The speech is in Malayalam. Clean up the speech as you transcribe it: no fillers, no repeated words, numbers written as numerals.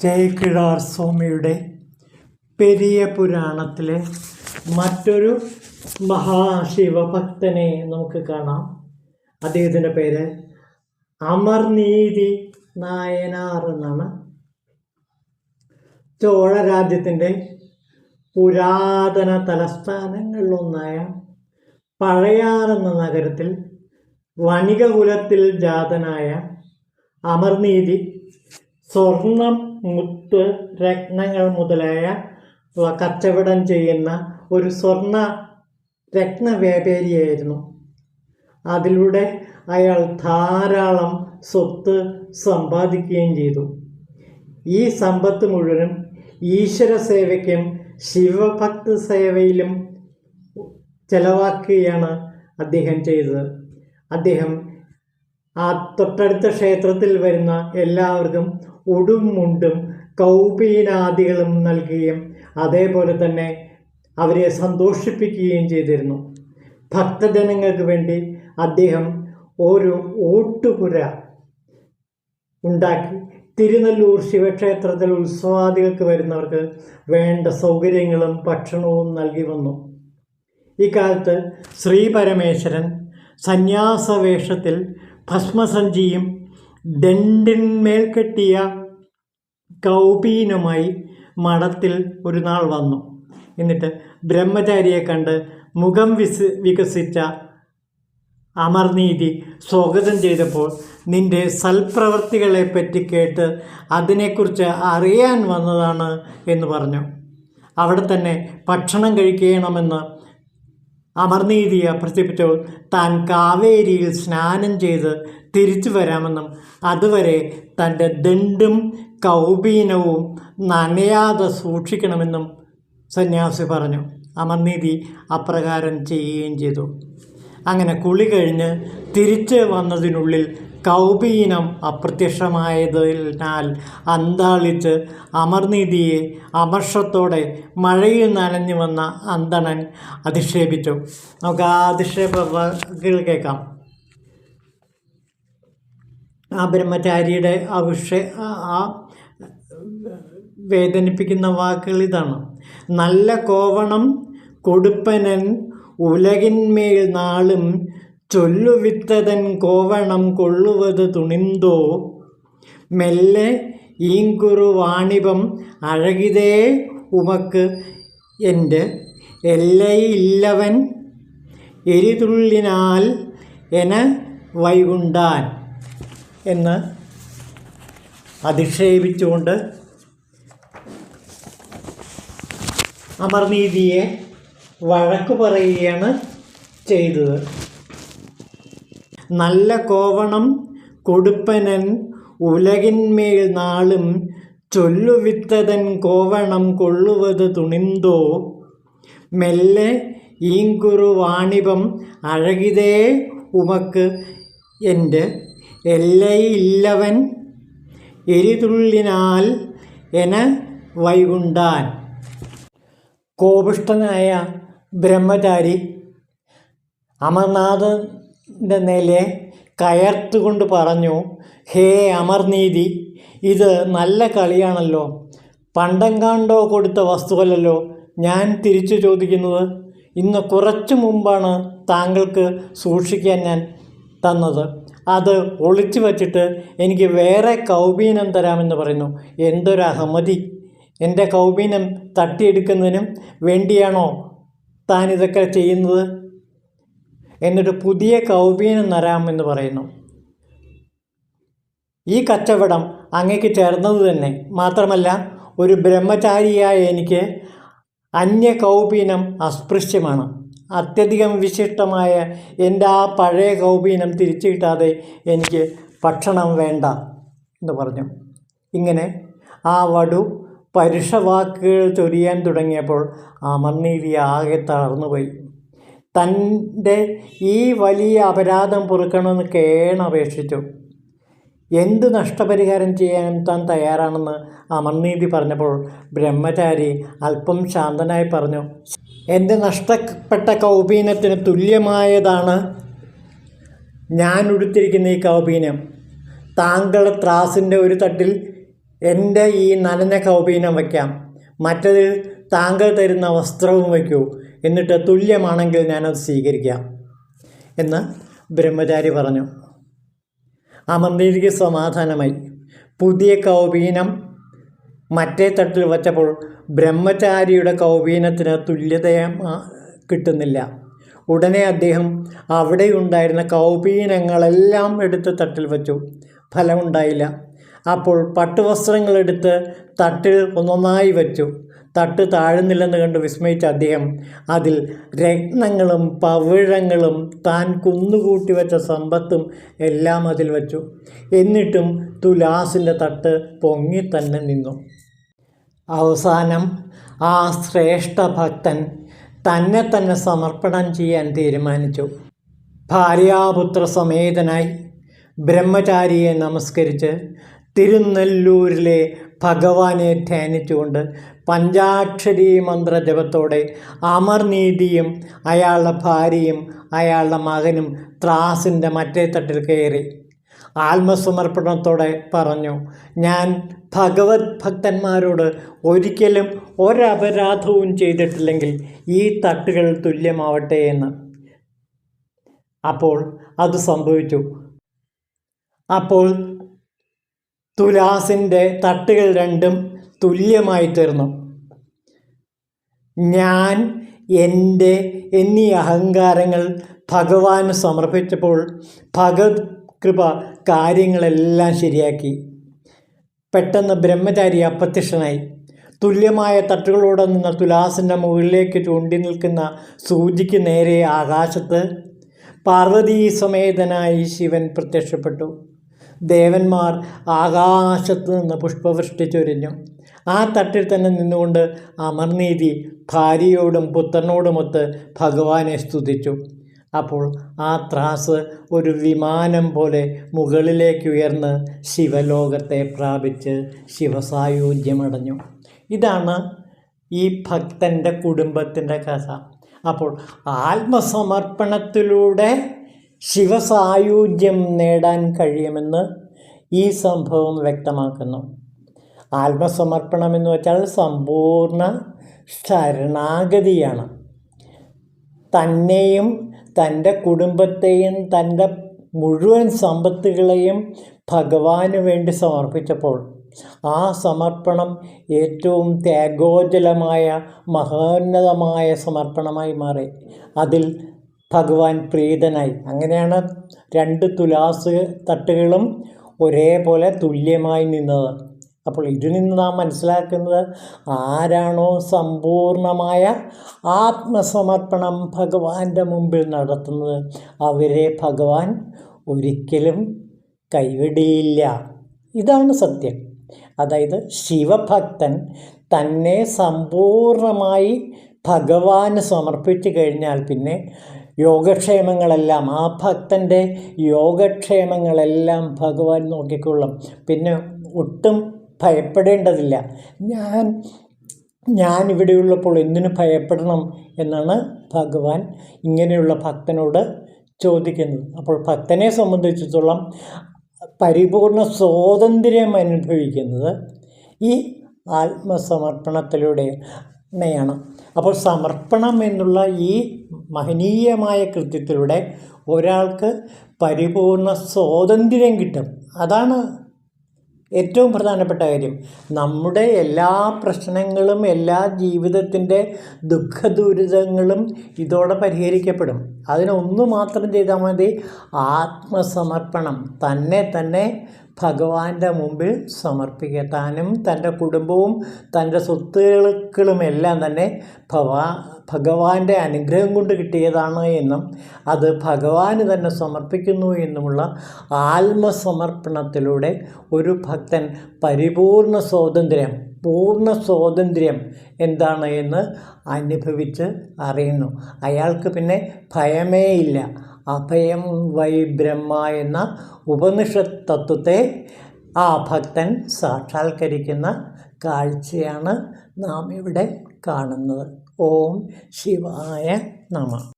ചേക്കിഴാർ സ്വാമിയുടെ പെരിയ പുരാണത്തിലെ മറ്റൊരു മഹാശിവഭക്തനെ നമുക്ക് കാണാം. അദ്ദേഹത്തിൻ്റെ പേര് അമർനീതി നായനാർ എന്നാണ്. ചോഴ രാജ്യത്തിൻ്റെ പുരാതന തലസ്ഥാനങ്ങളിലൊന്നായ പഴയാർ എന്ന നഗരത്തിൽ വണികകുലത്തിൽ ജാതനായ അമർനീതി സ്വർണം, മുത്ത്, രത്നങ്ങൾ മുതലായ കച്ചവടം ചെയ്യുന്ന ഒരു സ്വർണ്ണ രത്ന വ്യാപാരിയായിരുന്നു. അതിലൂടെ അയാൾ ധാരാളം സ്വത്ത് സമ്പാദിക്കുകയും ചെയ്തു. ഈ സമ്പത്ത് മുഴുവനും ഈശ്വര സേവയ്ക്കും ശിവഭക്ത സേവയിലും ചെലവാക്കുകയാണ് അദ്ദേഹം ചെയ്തത്. അദ്ദേഹം ആ തൊട്ടടുത്ത ക്ഷേത്രത്തിൽ വരുന്ന എല്ലാവർക്കും ഉടും മുണ്ടും കൗപീനാദികളും നൽകുകയും അതേപോലെ തന്നെ അവരെ സന്തോഷിപ്പിക്കുകയും ചെയ്തിരുന്നു. ഭക്തജനങ്ങൾക്ക് വേണ്ടി അദ്ദേഹം ഒരു ഓട്ടുപുര ഉണ്ടാക്കി തിരുനെല്ലൂർ ശിവക്ഷേത്രത്തിൽ ഉത്സവാദികൾക്ക് വരുന്നവർക്ക് വേണ്ട സൗകര്യങ്ങളും ഭക്ഷണവും നൽകി വന്നു. ഇക്കാലത്ത് ശ്രീ പരമേശ്വരൻ സന്യാസവേഷത്തിൽ ഭസ്മസഞ്ചിയും ദണ്ടിന്മേൽ കെട്ടിയ കൗപീനുമായി മഠത്തിൽ ഒരു നാൾ വന്നു. എന്നിട്ട് ബ്രഹ്മചാരിയെ കണ്ട് മുഖം വികസിച്ച അമർനീതി സ്വാഗതം ചെയ്തപ്പോൾ, നിന്റെ സൽപ്രവൃത്തികളെപ്പറ്റി കേട്ട് അതിനെക്കുറിച്ച് അറിയാൻ വന്നതാണ് എന്ന് പറഞ്ഞു. അവിടെ തന്നെ ഭക്ഷണം കഴിക്കണമെന്ന് അമർനീതിയെ അഭ്യർത്ഥിപ്പിച്ചപ്പോൾ താൻ കാവേരിയിൽ സ്നാനം ചെയ്ത് തിരിച്ചു വരാമെന്നും അതുവരെ തൻ്റെ ദണ്ടും കൗപീനവും നനയാതെ സൂക്ഷിക്കണമെന്നും സന്യാസി പറഞ്ഞു. അമർനീതി അപ്രകാരം ചെയ്യുകയും ചെയ്തു. അങ്ങനെ കുളി കഴിഞ്ഞ് തിരിച്ച് വന്നതിനുള്ളിൽ കൗപീനം അപ്രത്യക്ഷമായതിനാൽ അന്താളിച്ച് അമർനീതിയെ അമർഷത്തോടെ മഴയിൽ നനഞ്ഞു വന്ന അന്തണൻ അധിക്ഷേപിച്ചു. നമുക്ക് ആ അധിക്ഷേപങ്ങൾ കേൾക്കാം. ആ ബ്രഹ്മചാരിയുടെ ആ വേദനിപ്പിക്കുന്ന വാക്കുകൾ ഇതാണ്: നല്ല കോവണം കൊടുപ്പനൻ ഉലകിന്മേൽ നാളും ചൊല്ലുവിത്തതൻ കോവണം കൊള്ളുവത് തുണിന്തോ മെല്ലെ ഈങ്കുറു വാണിപം അഴകിതേ ഉമക്ക് എൻ്റെ എല്ലയില്ലവൻ എരിതുള്ളിനാൽ എന വൈകുണ്ടാൻ എന്ന് അധിക്ഷേപിച്ചുകൊണ്ട് അമർനീതിയെ വഴക്കു പറയുകയാണ് ചെയ്തത്. നല്ല കോവണം കൊടുപ്പനൻ ഉലകിന്മേൽ നാളും ചൊല്ലുവിത്തതൻ കോവണം കൊള്ളുവത് തുണിന്തോ മെല്ലെ ഈങ്കുറു വാണിപം അഴകിതേ ഉമക്ക് എൻ്റെ എല്ലയില്ലവൻ എരിതുള്ളിനാൽ എന വൈകുണ്ടാൻ. കോപിഷ്ഠനായ ബ്രഹ്മചാരി അമർനാഥൻ്റെ നേരെ കയർത്തുകൊണ്ട് പറഞ്ഞു: ഹേ അമർനീതി, ഇത് നല്ല കളിയാണല്ലോ. പണ്ടെങ്ങാണ്ടോ കൊടുത്ത വസ്തുവല്ലല്ലോ ഞാൻ തിരിച്ചു ചോദിക്കുന്നത്. ഇന്ന് കുറച്ചു മുമ്പാണ് താങ്കൾക്ക് സൂക്ഷിക്കാൻ ഞാൻ തന്നത്. അത് ഒളിച്ചു വച്ചിട്ട് എനിക്ക് വേറെ കൗപീനം തരാമെന്ന് പറയുന്നു. എന്തൊരു അഹമ്മതി! എൻ്റെ കൗപീനം തട്ടിയെടുക്കുന്നതിനും വേണ്ടിയാണോ താൻ ഇതൊക്കെ ചെയ്യുന്നത്? എന്നിട്ട് പുതിയ കൗപീനം തരാമെന്ന് പറയുന്നു. ഈ കച്ചവടം അങ്ങേക്ക് ചേർന്നത് തന്നെ. മാത്രമല്ല, ഒരു ബ്രഹ്മചാരിയായ എനിക്ക് അന്യ കൗപീനം അസ്പൃശ്യമാണ്. അത്യധികം വിശിഷ്ടമായ എൻ്റെ ആ പഴയ കൗപീനം തിരിച്ചു കിട്ടാതെ എനിക്ക് ഭക്ഷണം വേണ്ട എന്ന് പറഞ്ഞു. ഇങ്ങനെ ആ വടു പരുഷവാക്കുകൾ ചൊരിയാൻ തുടങ്ങിയപ്പോൾ അമർനീതി ആകെ തളർന്നുപോയി. തൻ്റെ ഈ വലിയ അപരാധം പൊറുക്കണമെന്ന് കേണപേക്ഷിച്ചു. എന്ത് നഷ്ടപരിഹാരം ചെയ്യാനും താൻ തയ്യാറാണെന്ന് അമർനീതി പറഞ്ഞപ്പോൾ ബ്രഹ്മചാരി അല്പം ശാന്തനായി പറഞ്ഞു: എൻ്റെ നഷ്ടപ്പെട്ട കൗപീനത്തിന് തുല്യമായതാണ് ഞാൻ ഉടുത്തിരിക്കുന്ന ഈ കൗപീനം. താങ്കളുടെ ത്രാസിൻ്റെ ഒരു തട്ടിൽ എൻ്റെ ഈ നനഞ്ഞ കൗപീനം വയ്ക്കാം, മറ്റതിൽ താങ്കൾ തരുന്ന വസ്ത്രവും വയ്ക്കൂ, എന്നിട്ട് തുല്യമാണെങ്കിൽ ഞാനത് സ്വീകരിക്കാം എന്ന് ബ്രഹ്മചാരി പറഞ്ഞു. അമർനീതിക്ക് സമാധാനമായി. പുതിയ കൗപീനം മറ്റേ തട്ടിൽ വച്ചപ്പോൾ ബ്രഹ്മചാരിയുടെ കൗപീനത്തിന് തുല്യത കിട്ടുന്നില്ല. ഉടനെ അദ്ദേഹം അവിടെയുണ്ടായിരുന്ന കൗപീനങ്ങളെല്ലാം എടുത്ത് തട്ടിൽ വച്ചു. ഫലമുണ്ടായില്ല. അപ്പോൾ പട്ടുവസ്ത്രങ്ങളെടുത്ത് തട്ടിൽ ഒന്നൊന്നായി വച്ചു. തട്ട് താഴുന്നില്ലെന്ന് കണ്ട് വിസ്മയിച്ച അദ്ദേഹം അതിൽ രത്നങ്ങളും പവിഴങ്ങളും താൻ കുന്നുകൂട്ടി വെച്ച സമ്പത്തും എല്ലാം അതിൽ വച്ചു. എന്നിട്ടും തുലാസിൻ്റെ തട്ട് പൊങ്ങി തന്നെ നിന്നു. അവസാനം ആ ശ്രേഷ്ഠ ഭക്തൻ തന്നെ തന്നെ സമർപ്പണം ചെയ്യാൻ തീരുമാനിച്ചു. ഭാര്യാപുത്ര സമേതനായി ബ്രഹ്മചാരിയെ നമസ്കരിച്ച് തിരുനെല്ലൂരിലെ ഭഗവാനെ ധ്യാനിച്ചുകൊണ്ട് പഞ്ചാക്ഷരി മന്ത്രജപത്തോടെ അമർനീതിയും അയാളുടെ ഭാര്യയും അയാളുടെ മകനും ത്രാസിൻ്റെ മറ്റേ തട്ടിൽ കയറി ആത്മസമർപ്പണത്തോടെ പറഞ്ഞു, ഞാൻ ഭഗവത് ഭക്തന്മാരോട് ഒരിക്കലും ഒരപരാധവും ചെയ്തിട്ടില്ലെങ്കിൽ ഈ തട്ടുകൾ തുല്യമാവട്ടെ എന്ന്. അപ്പോൾ അത് സംഭവിച്ചു. അപ്പോൾ തുലാസിൻ്റെ തട്ടുകൾ രണ്ടും തുല്യമായി തീർന്നു. ഞാൻ എൻ്റെ എന്നീ അഹങ്കാരങ്ങൾ ഭഗവാന് സമർപ്പിച്ചപ്പോൾ ഭഗവത് കൃപ കാര്യങ്ങളെല്ലാം ശരിയാക്കി. പെട്ടെന്ന് ബ്രഹ്മചാരി അപ്രത്യക്ഷനായി. തുല്യമായ തട്ടുകളോടെ നിന്ന തുലാസിൻ്റെ മുകളിലേക്ക് ചൂണ്ടി നിൽക്കുന്ന സൂചിക്ക് നേരെ ആകാശത്ത് പാർവതീ സമേതനായി ശിവൻ പ്രത്യക്ഷപ്പെട്ടു. ദേവന്മാർ ആകാശത്ത് നിന്ന് പുഷ്പവൃഷ്ടി ചൊരിഞ്ഞു. ആ തട്ടിൽ തന്നെ നിന്നുകൊണ്ട് അമർനീതി ഭാര്യയോടും പുത്രനോടുമൊത്ത് ഭഗവാനെ സ്തുതിച്ചു. അപ്പോൾ ആ ത്രാസ് ഒരു വിമാനം പോലെ മുകളിലേക്ക് ഉയർന്ന് ശിവലോകത്തെ പ്രാപിച്ച് ശിവസായുജ്യമടഞ്ഞു. ഇതാണ് ഈ ഭക്തൻ്റെ കുടുംബത്തിൻ്റെ കഥ. അപ്പോൾ ആത്മസമർപ്പണത്തിലൂടെ ശിവസായുജ്യം നേടാൻ കഴിയുമെന്ന് ഈ സംഭവം വ്യക്തമാക്കുന്നു. ആത്മസമർപ്പണം എന്ന് വെച്ചാൽ സമ്പൂർണ്ണ ശരണാഗതിയാണ്. തന്നെയും തൻ്റെ കുടുംബത്തെയും തൻ്റെ മുഴുവൻ സമ്പത്തുകളെയും ഭഗവാന് വേണ്ടി സമർപ്പിച്ചപ്പോൾ ആ സമർപ്പണം ഏറ്റവും ത്യാഗോജ്വലമായ മഹോന്നതമായ സമർപ്പണമായി മാറി. അതിൽ ഭഗവാൻ പ്രീതനായി. അങ്ങനെയാണ് രണ്ട് തുലാസ് തട്ടുകളും ഒരേപോലെ തുല്യമായി നിന്നത്. അപ്പോൾ ഇതിൽ നിന്ന് നാം മനസ്സിലാക്കുന്നത്, ആരാണോ സമ്പൂർണമായ ആത്മസമർപ്പണം ഭഗവാന്റെ മുമ്പിൽ നടത്തുന്നത് അവരെ ഭഗവാൻ ഒരിക്കലും കൈവിടിയില്ല. ഇതാണ് സത്യം. അതായത് ശിവഭക്തൻ തന്നെ സമ്പൂർണമായി ഭഗവാന് സമർപ്പിച്ചു കഴിഞ്ഞാൽ പിന്നെ യോഗക്ഷേമങ്ങളെല്ലാം, ആ ഭക്തൻ്റെ യോഗക്ഷേമങ്ങളെല്ലാം ഭഗവാൻ നോക്കിക്കൊള്ളും. പിന്നെ ഒട്ടും ഭയപ്പെടേണ്ടതില്ല. ഞാൻ ഇവിടെയുള്ളപ്പോൾ എന്തിനു ഭയപ്പെടണം എന്നാണ് ഭഗവാൻ ഇങ്ങനെയുള്ള ഭക്തനോട് ചോദിക്കുന്നത്. അപ്പോൾ ഭക്തനെ സംബന്ധിച്ചിടത്തോളം പരിപൂർണ സ്വാതന്ത്ര്യം അനുഭവിക്കുന്നത് ഈ ആത്മസമർപ്പണത്തിലൂടെയാണ്. അപ്പോൾ സമർപ്പണം എന്നുള്ള ഈ മഹനീയമായ കൃത്യത്തിലൂടെ ഒരാൾക്ക് പരിപൂർണ സ്വാതന്ത്ര്യം കിട്ടും. അതാണ് ഏറ്റവും പ്രധാനപ്പെട്ട കാര്യം. നമ്മുടെ എല്ലാ പ്രശ്നങ്ങളും എല്ലാ ജീവിതത്തിൻ്റെ ദുഃഖദുരിതങ്ങളും ഇതോടെ പരിഹരിക്കപ്പെടും. അതിനൊന്നു മാത്രം ചെയ്താൽ മതി, ആത്മസമർപ്പണം. തന്നെ ഭഗവാന്റെ മുമ്പിൽ സമർപ്പിക്കുക. താനും തൻ്റെ കുടുംബവും തൻ്റെ സ്വത്തുക്കളും എല്ലാം തന്നെ ഭഗവാന്റെ അനുഗ്രഹം കൊണ്ട് കിട്ടിയതാണ് എന്നും അത് ഭഗവാന് തന്നെ സമർപ്പിക്കുന്നു എന്നുമുള്ള ആത്മസമർപ്പണത്തിലൂടെ ഒരു ഭക്തൻ പരിപൂർണ സ്വാതന്ത്ര്യം, പൂർണ്ണ സ്വാതന്ത്ര്യം എന്താണ് എന്ന് അനുഭവിച്ച് അറിയുന്നു. അയാൾക്ക് പിന്നെ ഭയമേ ഇല്ല. അഭയം വൈ ബ്രഹ്മ എന്ന ഉപനിഷത്ത് തത്വത്തെ ആ ഭക്തൻ സാക്ഷാത്കരിക്കുന്ന കാഴ്ചയാണ് നാം ഇവിടെ കാണുന്നത്. ഓം ശിവായ നമഃ.